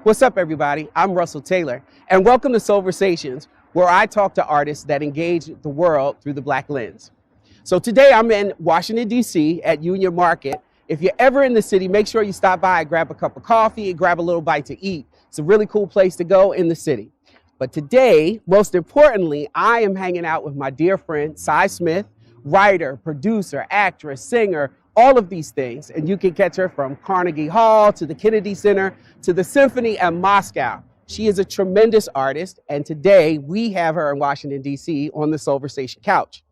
What's up, everybody? I'm Russell Taylor, and welcome to Soulversations, where I talk to artists that engage the world through the Black lens. So today I'm in Washington, D.C. at Union Market. If you're ever in the city, make sure you stop by, grab a cup of coffee, and grab a little bite to eat. It's a really cool place to go in the city. But today, most importantly, I am hanging out with my dear friend, Sy Smith, writer, producer, actress, singer, all of these things. And you can catch her from Carnegie Hall to the Kennedy Center to the Symphony at Moscow. She is a tremendous artist, and today we have her in Washington, D.C. on the Soulversation couch.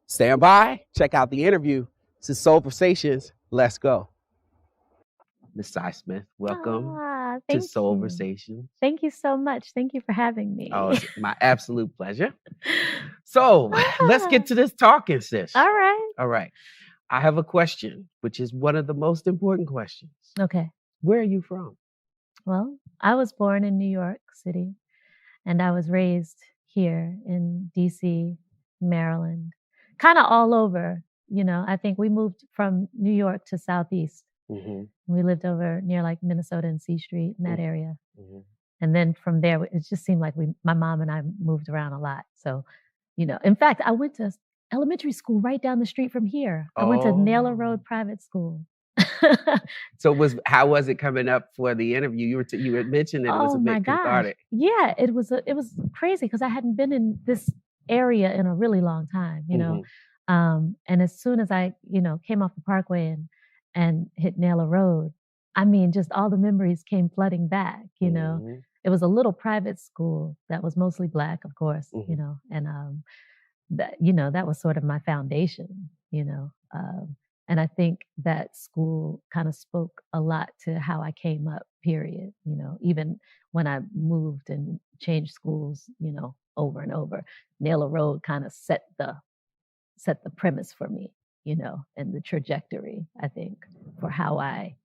Stand by, check out the interview. This is Soulversations. Let's go. Ms. Sy Smith, welcome to Soulversations. Thank you so much. Thank you for having me. Oh, it's my absolute pleasure. So let's get to this talking, sis. All right. All right. I have a question, which is one of the most important questions. Okay. Where are you from? Well, I was born in New York City, and I was raised here in D.C., Maryland, kind of all over. You know, I think we moved from New York to Southeast. Mm-hmm. We lived over near like Minnesota and C Street in that area. Mm-hmm. And then from there, it just seemed like my mom and I moved around a lot. So, you know, in fact, I went to elementary school right down the street from here. I went to Naylor Road Private School. So how was it coming up for the interview? You had mentioned that it was a bit cathartic. Yeah, it was crazy because I hadn't been in this area in a really long time, you know. And as soon as I, came off the Parkway and hit Naylor Road, I mean, just all the memories came flooding back, you know. Mm-hmm. It was a little private school that was mostly Black, of course, you know, and that was sort of my foundation, you know. And I think that school kind of spoke a lot to how I came up, period. You know, even when I moved and changed schools, you know, over and over, Naylor Road kind of set the premise for me, you know, and the trajectory, I think, for how I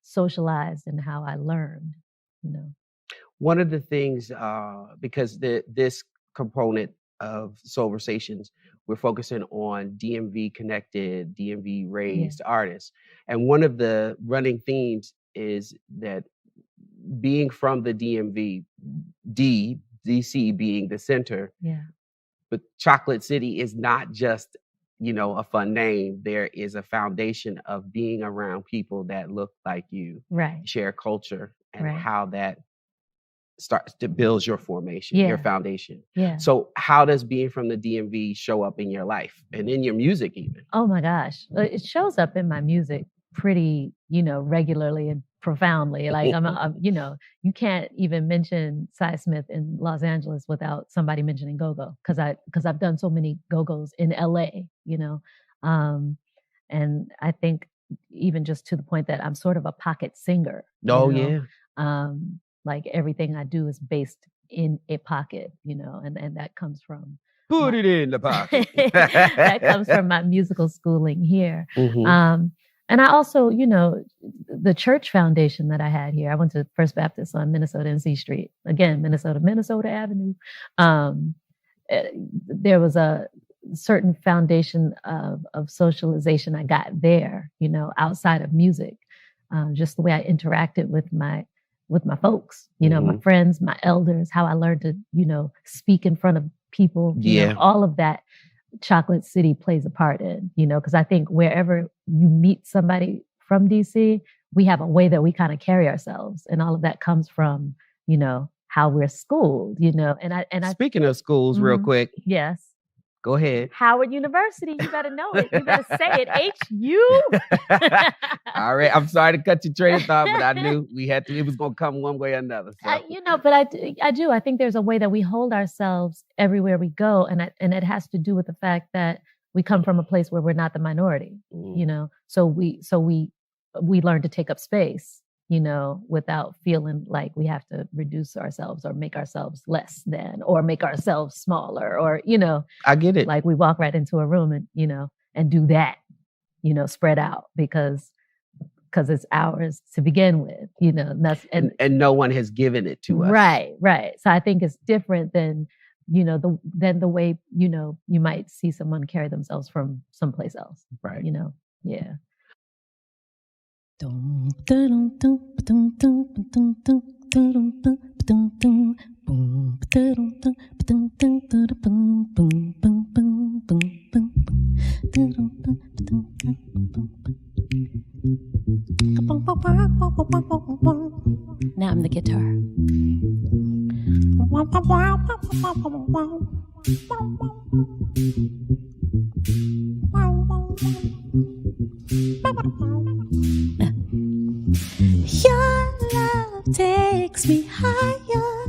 socialized and how I learned, you know. One of the things, because this component of Soulversations, we're focusing on DMV connected, DMV raised artists. And one of the running themes is that being from the DMV, DC being the center, but Chocolate City is not just, you know, a fun name. There is a foundation of being around people that look like you, share culture, and how that starts to build your formation, your foundation. Yeah. So how does being from the DMV show up in your life and in your music even? Oh my gosh. It shows up in my music pretty, you know, regularly and profoundly. Like I'm you know, you can't even mention Sy Smith in Los Angeles without somebody mentioning go-go because I've done so many go-go's in LA, you know. And I think even just to the point that I'm sort of a pocket singer. Oh, you know? Like everything I do is based in a pocket, you know, and that comes from it in the pocket. That comes from my musical schooling here. Mm-hmm. And I also, you know, the church foundation that I had here, I went to First Baptist on Minnesota and C Street. Again, Minnesota Avenue. There was a certain foundation of socialization I got there, you know, outside of music. Just the way I interacted with my folks, you know, my friends, my elders, how I learned to, you know, speak in front of people, you know, all of that Chocolate City plays a part in, you know, because I think wherever you meet somebody from DC, we have a way that we kind of carry ourselves, and all of that comes from, you know, how we're schooled, you know. And I speaking of schools, real quick. Yes. Go ahead. Howard University. You better know it. You better say it. HU. All right. I'm sorry to cut your train of thought, but I knew it was going to come one way or another. So. You know, but I do. I think there's a way that we hold ourselves everywhere we go. And it has to do with the fact that we come from a place where we're not the minority, you know, so we learn to take up space, you know, without feeling like we have to reduce ourselves or make ourselves less than, or make ourselves smaller, or, you know. I get it. Like we walk right into a room and, you know, and do that, you know, spread out because it's ours to begin with, you know. And no one has given it to us. Right. So I think it's different than, you know, than the way, you know, you might see someone carry themselves from someplace else. Right. You know. Yeah. Now I'm the guitar. Your love takes me higher,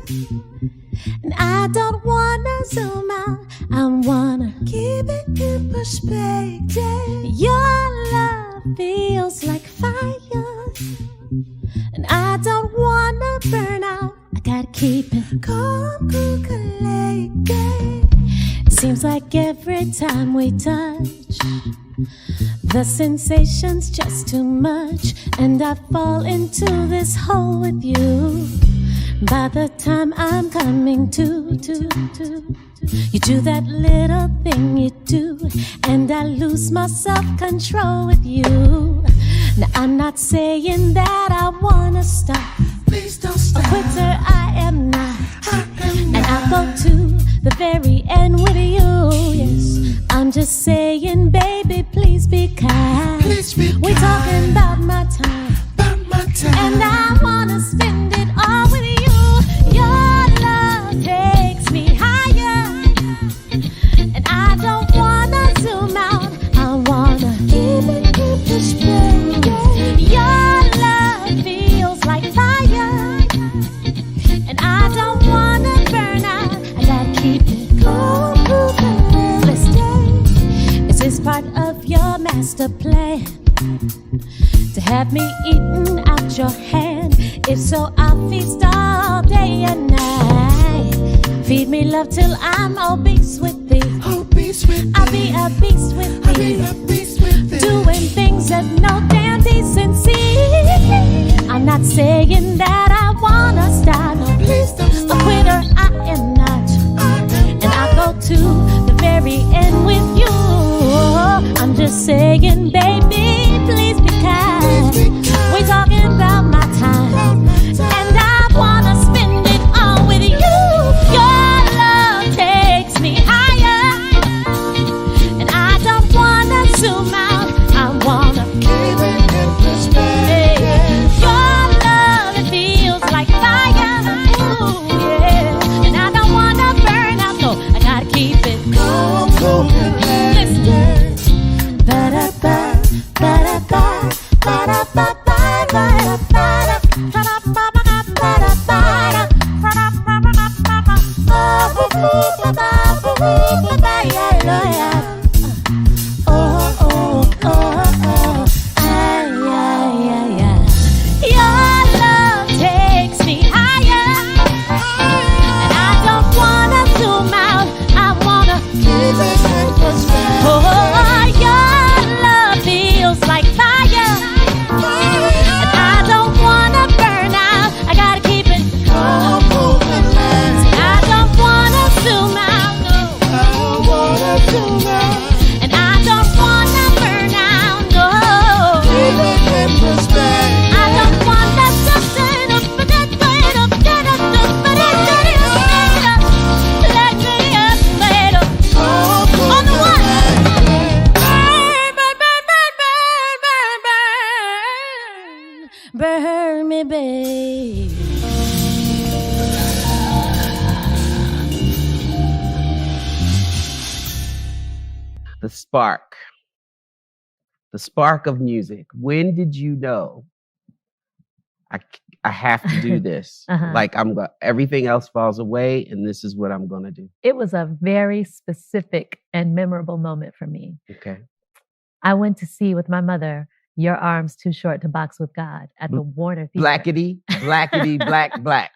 and I don't wanna zoom out. I wanna keep it in perspective. Your love feels like fire, and I don't wanna burn out. I gotta keep it calm, cool, collected. Seems like every time we touch, the sensation's just too much, and I fall into this hole with you. By the time I'm coming to, you do that little thing you do, and I lose my self-control with you. Now I'm not saying that I wanna stop. Please don't stop. A quitter I am not. And I'll go to the very end with you, yes. I'm just saying, baby, please be kind. Please be kind. We're talking about my time. About my time. And I wanna spend it all with you. Your love takes me higher, and I don't wanna zoom out. I wanna keep it in perspective. Your love feels like fire, and I don't wanna burn out. I gotta keep it cool. Listen, is this part of your master plan? To have me eating out your hand? If so, I'll feast all day and night. Feed me love till I'm obese with thee. Obese with thee. I'll be a beast with I'll thee. be a beast with thee. Doing things of no damn decency. I'm not saying that I wanna stop. Please don't stop. A quitter I am not. And I'll go to the very end with you. I'm just saying, baby, please be kind. We're talking about my time, and I wanna spend it all with you. Your love takes me higher, and I don't wanna zoom out. I wanna Keep it in perspective. your love, it feels like fire. Ooh, yeah. And I don't wanna burn out, so I gotta keep it Calm, cool, Listen. collected. Ba-da-ba, ba-da-ba, ba-da-ba, ba-da-ba, ba-da-ba, your love takes me higher, and I don't wanna zoom out. I wanna Keep it in perspective. oh, your love feels like fire, and I don't wanna burn out. I gotta keep it Calm, cool, collected. I don't wanna zoom out, no. I don't wanna zoom out. And I don't wanna burn out, no. Keep it in perspective. I don't wanna Calm, cool, on the one. collected. Burn me, babe. The spark. The spark of music. When did you know I have to do this? Uh-huh. Like everything else falls away, and this is what I'm gonna do. It was a very specific and memorable moment for me. Okay. I went to see with my mother Your Arms Too Short to Box with God at the Warner Theater. Blackity, black.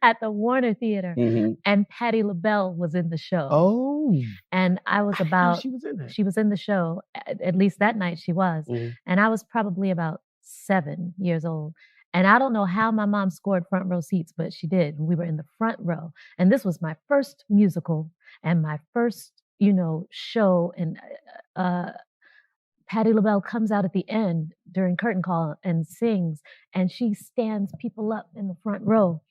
At the Warner Theater. Mhm. And Patti LaBelle was in the show. Oh, And I was I didn't know about, she was in there. she was in the show, at least that night she was. Mhm. And I was probably about 7 years old. And I don't know how my mom scored front row seats, but she did. We were in the front row. And this was my first musical and my first, show. And Patti LaBelle comes out at the end during curtain call and sings, and she stands people up in the front row.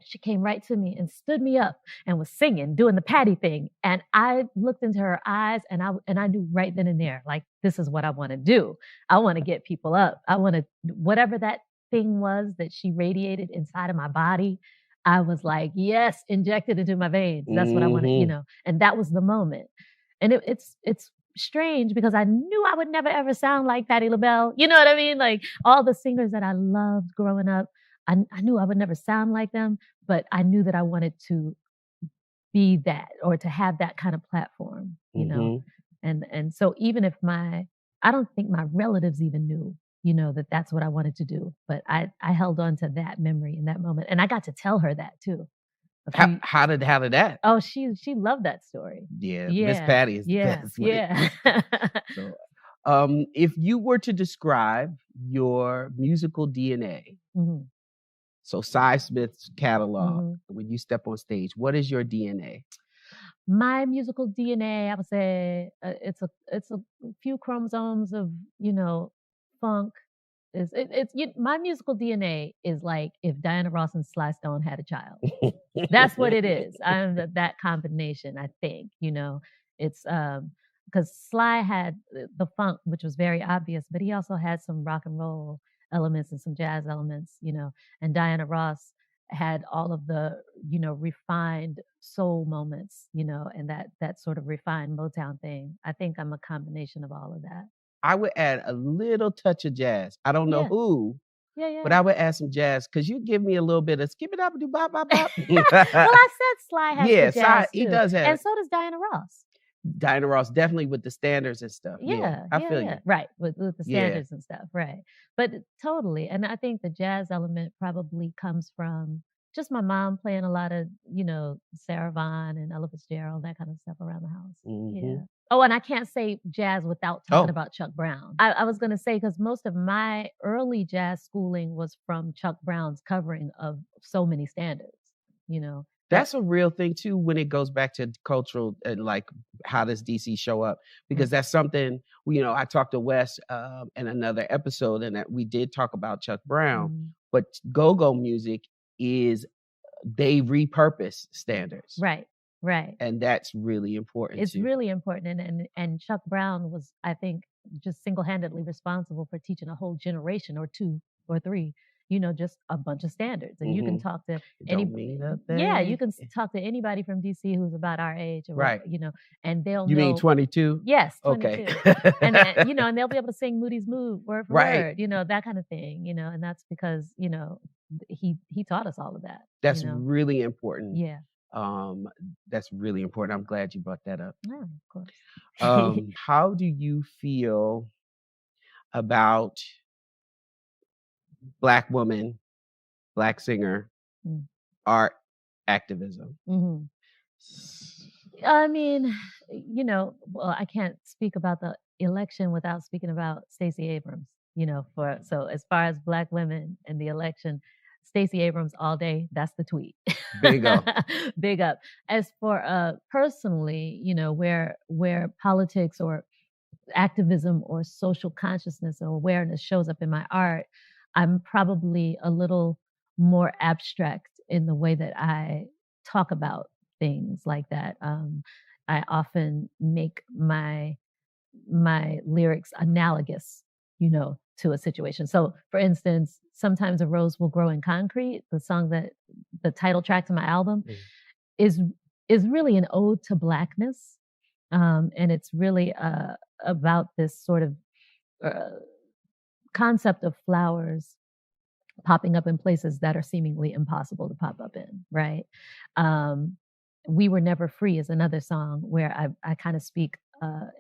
She came right to me and stood me up and was singing, doing the Patti thing. And I looked into her eyes, and I knew right then and there, like, this is what I want to do. I want to get people up. I want to, whatever that thing was that she radiated inside of my body, I was like, yes, injected into my veins. That's what I want to, you know. And that was the moment. And it's strange because I knew I would never ever sound like Patti LaBelle. You know what I mean? Like all the singers that I loved growing up, I knew I would never sound like them, but I knew that I wanted to be that or to have that kind of platform, you know? And so even if I don't think my relatives even knew, you know, that that's what I wanted to do, but I held on to that memory in that moment. And I got to tell her that too. How did that? Oh, she loved that story. Yeah. Miss Patti is the best. Yeah. So, if you were to describe your musical DNA, so Sy Smith's catalog, when you step on stage, what is your DNA? My musical DNA, I would say it's a few chromosomes of, you know, funk. My musical DNA is like if Diana Ross and Sly Stone had a child. That's what it is. I'm that combination, I think, you know. It's because Sly had the funk, which was very obvious, but he also had some rock and roll elements and some jazz elements, you know. And Diana Ross had all of the, you know, refined soul moments, you know, and that sort of refined Motown thing. I think I'm a combination of all of that. I would add a little touch of jazz. I don't know who, but I would add some jazz because you give me a little bit of skip it up and do bop bop bop. Well, I said Sly has the jazz he too. does have, and so does Diana Ross. Diana Ross definitely with the standards and stuff. I feel you. Right, with the standards and stuff, right. But totally, and I think the jazz element probably comes from just my mom playing a lot of, you know, Sarah Vaughan and Ella Fitzgerald, that kind of stuff around the house. Yeah. Oh, and I can't say jazz without talking about Chuck Brown. I was going to say, because most of my early jazz schooling was from Chuck Brown's covering of so many standards, you know. That's a real thing too when it goes back to cultural and like how does DC show up, because that's something, you know, I talked to Wes in another episode and that we did talk about Chuck Brown, but go-go music is they repurpose standards. Right. And that's really important. It's really important. And Chuck Brown was, I think, just single-handedly responsible for teaching a whole generation or two or three, you know, just a bunch of standards. And you can talk to anybody. Yeah, you can talk to anybody from DC who's about our age, or right? You know, and they'll. You mean 22? Yes, 22. Okay. And you know, and they'll be able to sing Moody's Move word for word, you know, that kind of thing, you know, and that's because, you know, he taught us all of that. That's you know? really important. Yeah. That's really important. I'm glad you brought that up. Oh, of course. How do you feel about Black woman, Black singer, art activism? I mean, you know, well, I can't speak about the election without speaking about Stacey Abrams, you know, so as far as Black women and the election, Stacey Abrams all day, that's the tweet. Big up. Big up. As for personally, you know, where politics or activism or social consciousness or awareness shows up in my art, I'm probably a little more abstract in the way that I talk about things like that. I often make my lyrics analogous, you know, to a situation. So for instance, Sometimes a Rose Will Grow in Concrete, the song that the title track to my album is really an ode to Blackness. And it's really about this sort of concept of flowers popping up in places that are seemingly impossible to pop up in, right? We Were Never Free is another song where I kind of speak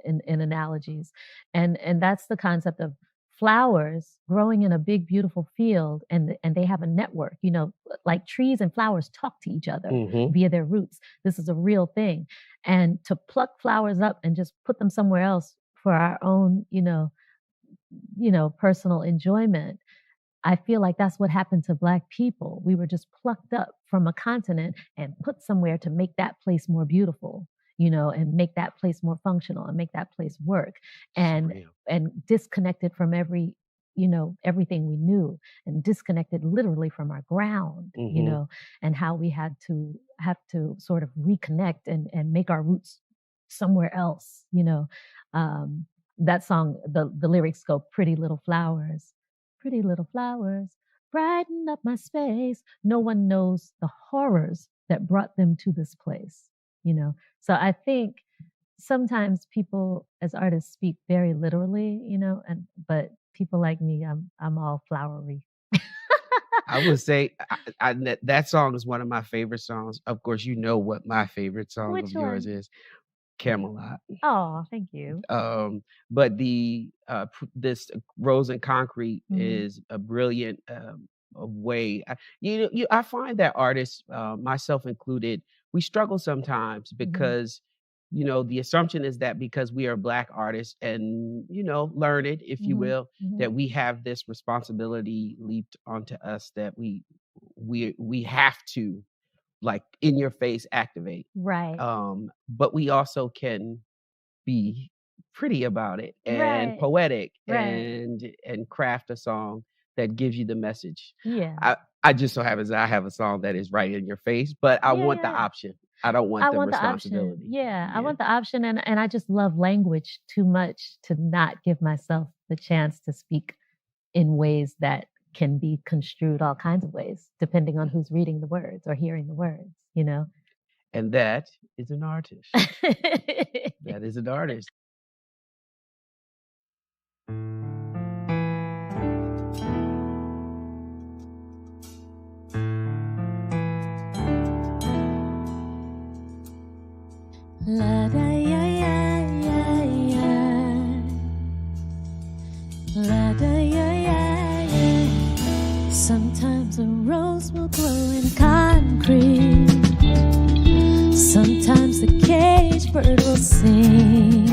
in analogies. And that's the concept of flowers growing in a big, beautiful field, and they have a network, you know, like trees and flowers talk to each other via their roots. This is a real thing. And to pluck flowers up and just put them somewhere else for our own, you know, personal enjoyment, I feel like that's what happened to Black people. We were just plucked up from a continent and put somewhere to make that place more beautiful. and make that place more functional and make that place work, and disconnected from everything we knew, and disconnected literally from our ground, and how we have to sort of reconnect and make our roots somewhere else, that song, the lyrics go, pretty little flowers, brighten up my space. No one knows the horrors that brought them to this place, So I think sometimes people as artists speak very literally, but people like me, I'm all flowery. I would say that song is one of my favorite songs. Of course, you know what my favorite song Which of yours one? is. Camelot. Oh, thank you. But this Rose and Concrete is a brilliant way. I find that artists, myself included, we struggle sometimes because the assumption is that because we are Black artists and learned, if you will, that we have this responsibility leaped onto us that we have to, like, in your face activate. Right. But we also can be pretty about it and poetic and craft a song that gives you the message. Yeah. I just so happens I have a song that is right in your face, but I want the option. I don't want the responsibility. I want the option, and I just love language too much to not give myself the chance to speak in ways that can be construed all kinds of ways, depending on who's reading the words or hearing the words, And that is an artist. That is an artist. La da ya ya ya ya, la da ya ya ya. Sometimes a rose will grow in concrete. Sometimes the caged bird will sing.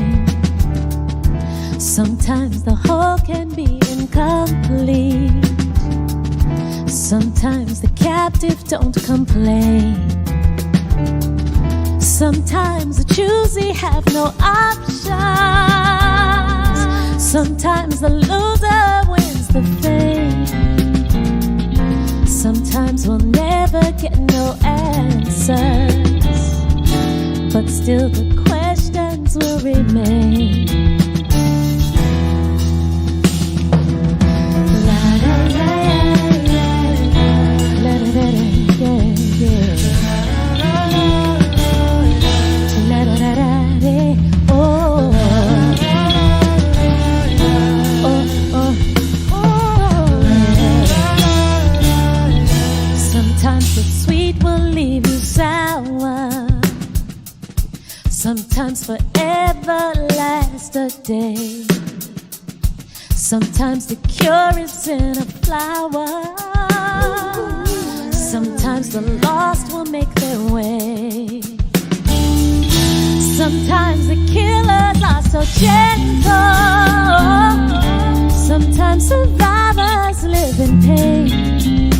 Sometimes the whole can be incomplete. Sometimes the captive don't complain. Sometimes the choosy have no options. Sometimes the loser wins the fame. Sometimes we'll never get no answers, but still the questions will remain. La da la la da da da Sometimes the sweet will leave you sour. Sometimes forever lasts a day. Sometimes the cure is in a flower. Sometimes the lost will make their way. Sometimes the killers are so gentle. Sometimes survivors live in pain.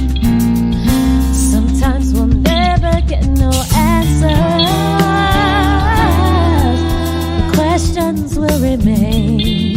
Sometimes we'll never get no answers. The questions will remain.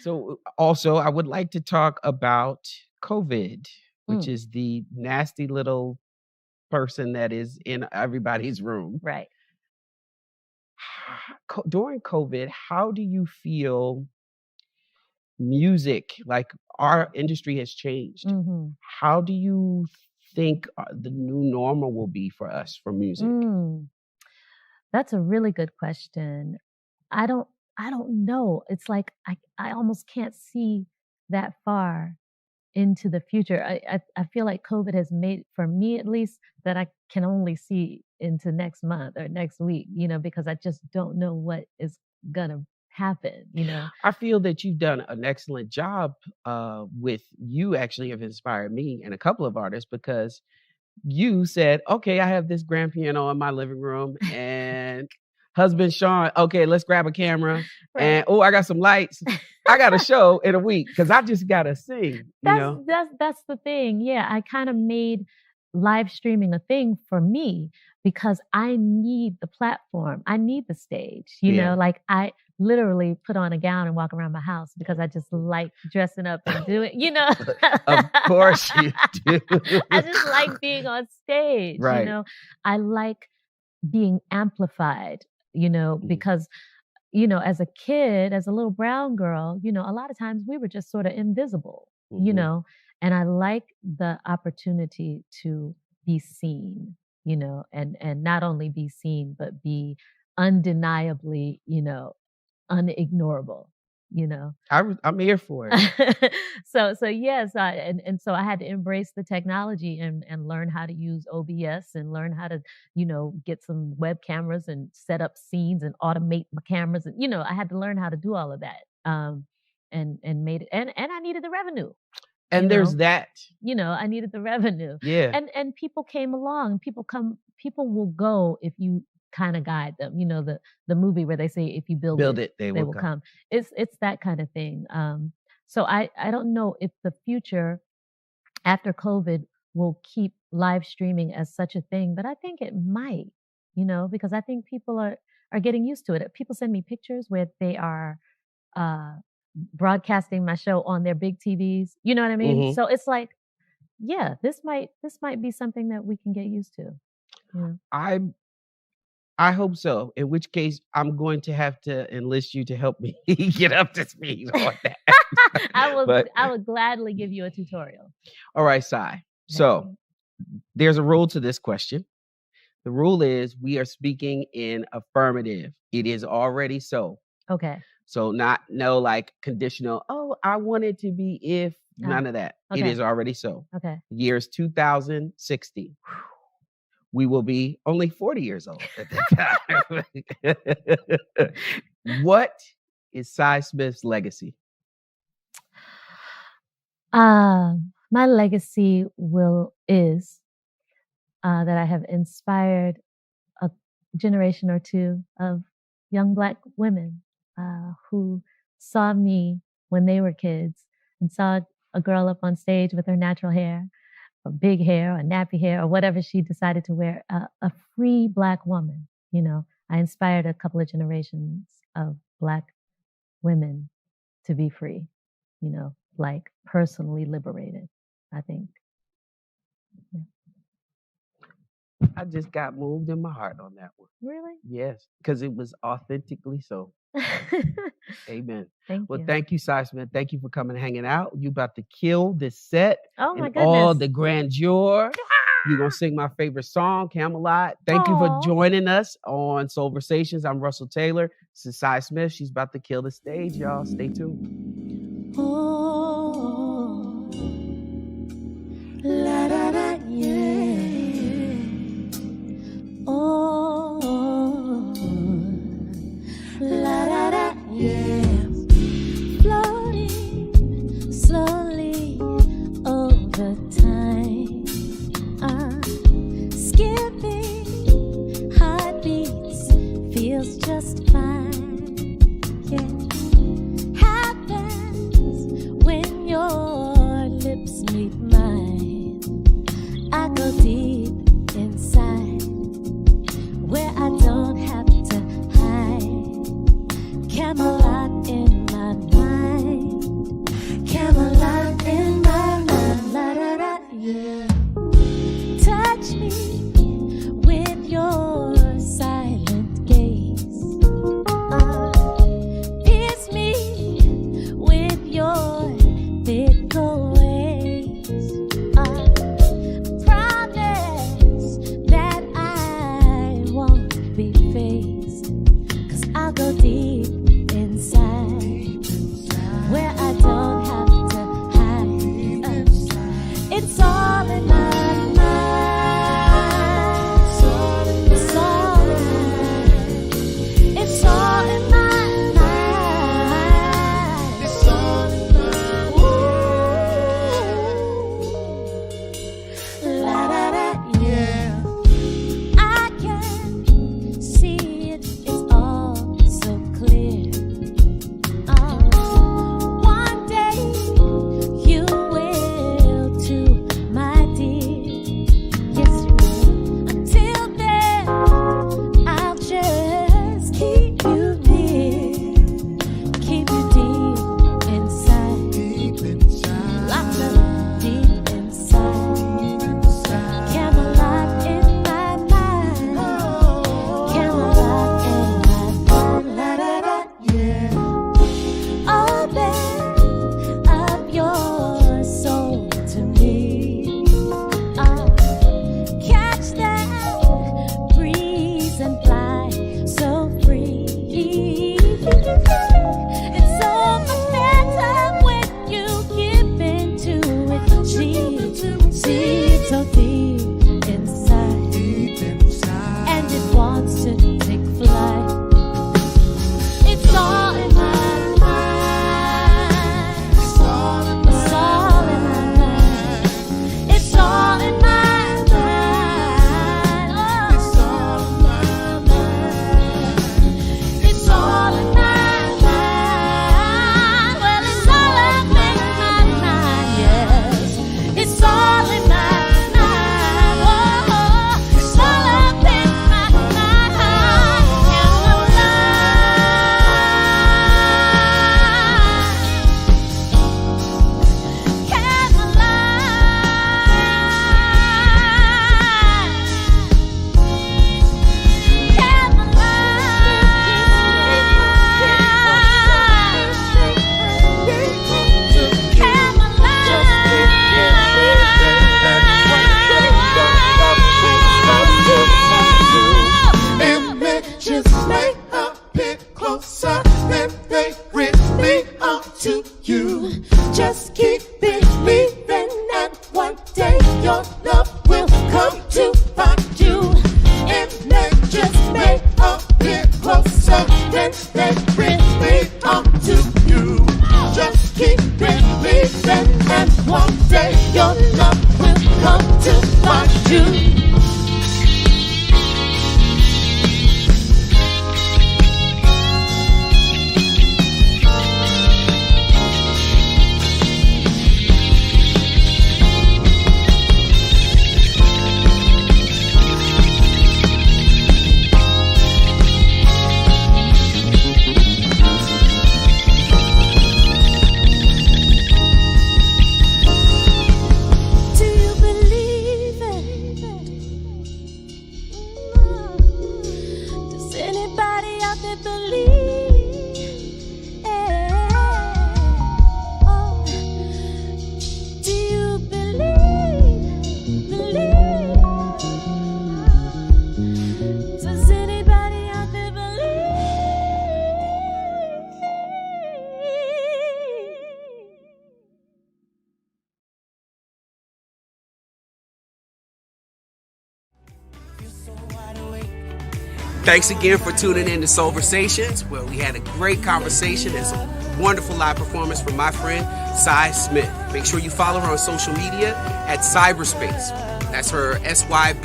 So also, I would like to talk about COVID, which is the nasty little person that is in everybody's room. Right. During COVID, how do you feel music, like our industry has changed? Mm-hmm. How do you think the new normal will be for us for music? That's a really good question. I don't know. It's like I almost can't see that far into the future. I feel like COVID has made, for me at least, that I can only see into next month or next week, because I just don't know what is gonna happen, I feel that you've done an excellent job with, you actually have inspired me and a couple of artists, because you said, okay, I have this grand piano in my living room, and husband Sean, okay, let's grab a camera. Right. And I got some lights. I got a show in a week because I just gotta sing. That's the thing. Yeah, I kind of made live streaming a thing for me because I need the platform. I need the stage. You know, like I literally put on a gown and walk around my house because I just like dressing up and doing, Of course you do. I just like being on stage. Right. I like being amplified, because, as a kid, as a little brown girl, a lot of times we were just sort of invisible, and I like the opportunity to be seen, and not only be seen, but be undeniably, unignorable, I'm here for it. So yes, so I had to embrace the technology and learn how to use OBS and learn how to, get some web cameras and set up scenes and automate my cameras. And, I had to learn how to do all of that. And made it, and I needed the revenue. And there's that. I needed the revenue. Yeah. And people came along. People will go if you kind of guide them. The movie where they say if you build it, they will come. It's that kind of thing. So I don't know if the future after COVID will keep live streaming as such a thing, but I think it might, because I think people are getting used to it. People send me pictures where they are broadcasting my show on their big TVs. You know what I mean? Mm-hmm. So it's like, yeah, this might be something that we can get used to. Yeah. I hope so. In which case, I'm going to have to enlist you to help me get up to speed on that. I would gladly give you a tutorial. All right, Sy. So there's a rule to this question. The rule is we are speaking in affirmative. It is already so. Okay. So no like conditional, I want it to be if, none of that. Okay. It is already so. Okay. The year is 2060. We will be only 40 years old at that time. What is Sy Smith's legacy? My legacy is that I have inspired a generation or two of young Black women who saw me when they were kids and saw a girl up on stage with her natural hair, or big hair, or nappy hair, or whatever she decided to wear, a free Black woman. I inspired a couple of generations of Black women to be free, like personally liberated, I think. Yeah. I just got moved in my heart on that one. Really? Yes, because it was authentically so. Amen. Thank you. Thank you, Sy Smith. Thank you for coming and hanging out. You about to kill this set. Oh my goodness. All the grandeur. You're going to sing my favorite song, Camelot. Thank you for joining us on Soulversations. I'm Russell Taylor. This is Sy Smith. She's about to kill the stage, y'all. Stay tuned. Oh, la da da, yeah. Oh, la da da, yeah. Floating slowly over time. Skipping heartbeats feels just fine. Yeah, happens when you're to you. Just keep believing, and one day your love will come to find you. It may just may appear closer than they really are to you. Just keep believing, and one day your love will come to find you. Thanks again for tuning in to Soulversations, where we had a great conversation and some wonderful live performance from my friend, Sy Smith. Make sure you follow her on social media at Cyberspace. That's her SYBERSPACE.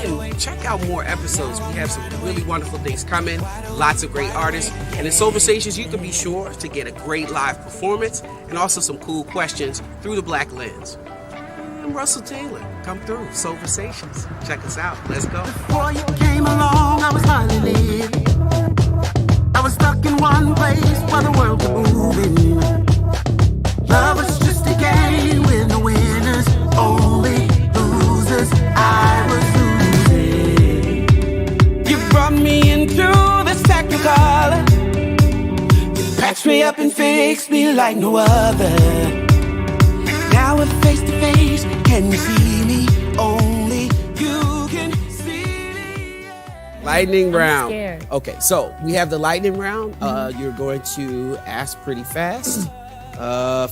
And check out more episodes. We have some really wonderful things coming, lots of great artists. And in Soulversations, you can be sure to get a great live performance and also some cool questions through the Black lens. I'm Russell Taylor. Come through, Soulversations. Check us out. Let's go. Before you came along, I was hardly living. I was stuck in one place while the world was moving. Love was just a game with no winners, only losers. I was losing. You brought me into this technicolor. You patched me up and fixed me like no other. Now we're face to face. Can you see me? Only you can see me. Lightning round. Scared. Okay, so we have the lightning round. You're going to ask pretty fast.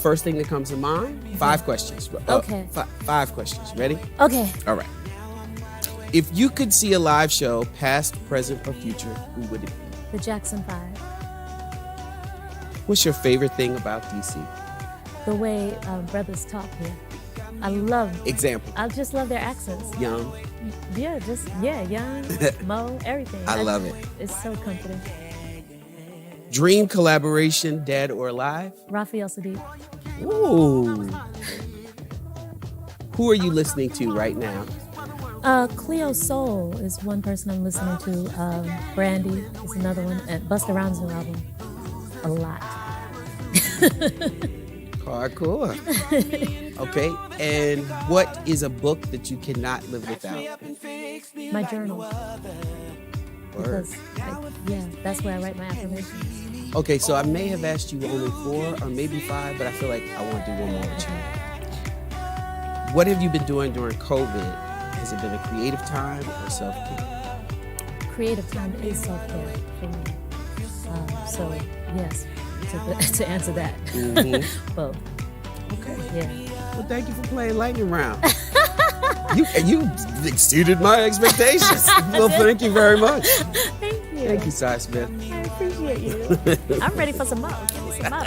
First thing that comes to mind, 5 questions. Okay. 5 questions. Ready? Okay. All right. If you could see a live show, past, present, or future, who would it be? The Jackson 5. What's your favorite thing about DC? The way brothers talk here. I love. Example. I just love their accents. Young. Yeah, young, Mo, everything. I love it. It's so comforting. Dream collaboration, dead or alive? Raphael Sadiq. Ooh. Who are you listening to right now? Cleo Soul is one person I'm listening to. Brandy is another one. Busta Rhymes' new album. A lot. Hardcore. Okay, and what is a book that you cannot live without? My journal. Word. Because, that's where I write my affirmations. Okay, so I may have asked you only 4 or maybe 5, but I feel like I want to do one more with you. What have you been doing during COVID? Has it been a creative time or self-care? Creative time is self-care for me. So, yes, to answer that. Mm-hmm. Both. Okay. Yeah. Well, thank you for playing Lightning Round. you exceeded my expectations. Well, thank you very much. Thank you. Thank you, Sy Smith. I appreciate you. I'm ready for some more. Give me some more.